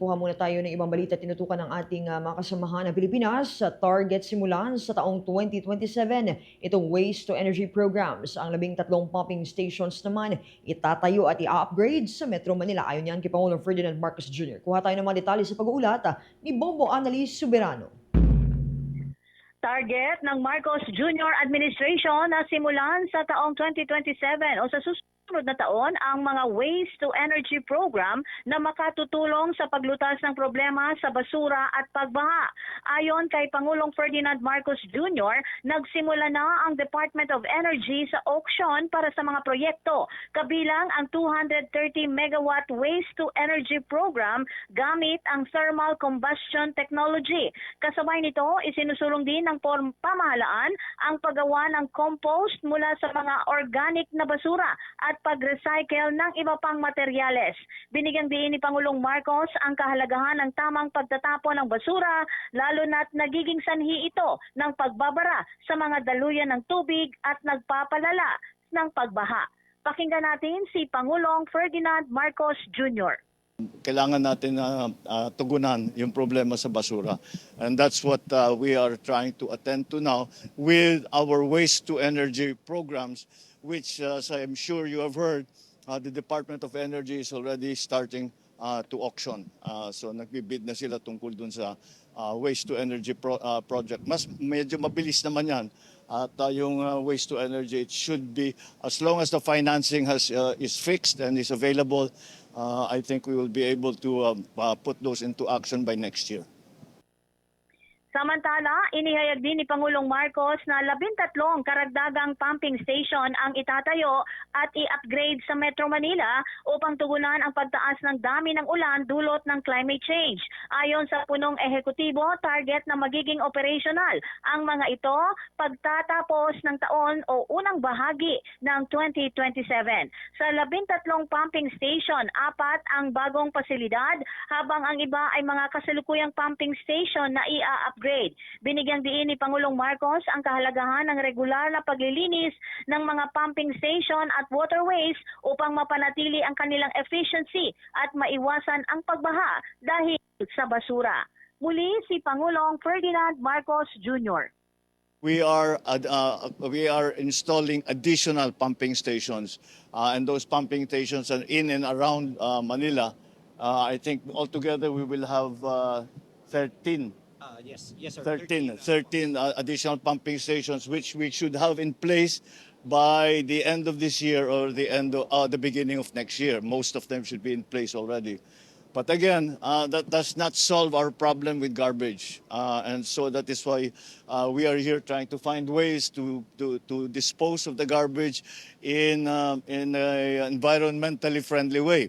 Kuha muna tayo ng ibang balita tinutukan ng ating mga kasamahan ng Pilipinas sa target simulan sa taong 2027. Itong Waste to Energy programs. Ang 13 pumping stations naman itatayo at i-upgrade sa Metro Manila. Ayon yan kay Pangulong Ferdinand Marcos Jr. Kuha tayo ng mga detalye sa pag-uulat ni Bombo Annalise Soberano. Target ng Marcos Jr. Administration na simulan sa taong 2027 o sa susunod na taon ang mga Waste to Energy program na makatutulong sa paglutas ng problema sa basura at pagbaha. Ayon kay Pangulong Ferdinand Marcos Jr., nagsimula na ang Department of Energy sa auction para sa mga proyekto, kabilang ang 230 megawatt Waste to Energy program gamit ang thermal combustion technology. Kasabay nito, isinusulong din ng pamahalaan ang paggawa ng compost mula sa mga organic na basura at pag-recycle ng iba pang materyales. Binigyang diin ni Pangulong Marcos ang kahalagahan ng tamang pagtatapon ng basura, lalo na't nagiging sanhi ito ng pagbabara sa mga daluyan ng tubig at nagpapalala ng pagbaha. Pakinggan natin si Pangulong Ferdinand Marcos Jr. Kailangan natin tugunan yung problema sa basura. And that's what we are trying to attend to now with our waste to energy programs, which as I'm sure you have heard, the Department of Energy is already starting to auction. So nagbibid na sila tungkol dun sa waste to energy project. Medyo mabilis naman yan. At yung waste to energy, it should be, as long as the financing is fixed and is available, I think we will be able to put those into action by next year. Samantala, inihayag din ni Pangulong Marcos na 13 karagdagang pumping station ang itatayo at i-upgrade sa Metro Manila upang tugunan ang pagtaas ng dami ng ulan dulot ng climate change. Ayon sa punong ehekutibo, target na magiging operational ang mga ito pagtatapos ng taon o unang bahagi ng 2027. Sa 13 pumping station, 4 ang bagong pasilidad habang ang iba ay mga kasalukuyang pumping station na i-upgrade. Binigyang diin ni Pangulong Marcos ang kahalagahan ng regular na paglilinis ng mga pumping station at waterways upang mapanatili ang kanilang efficiency at maiwasan ang pagbaha dahil sa basura. Muli si Pangulong Ferdinand Marcos Jr. We are installing additional pumping stations, and those pumping stations are in and around Manila. I think altogether we will have 13. Yes, sir. 13 additional pumping stations, which we should have in place by the end of this year or the beginning of next year. Most of them should be in place already. But again, that does not solve our problem with garbage, and so that is why we are here trying to find ways to dispose of the garbage in an environmentally friendly way.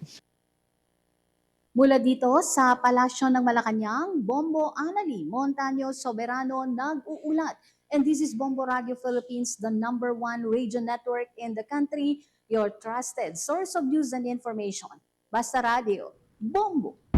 Mula dito sa Palasyo ng Malacanang, Bombo Annalise Montaño Soberano nag-uulat. And this is Bombo Radio Philippines, the #1 radio network in the country, your trusted source of news and information. Basta Radio, Bombo!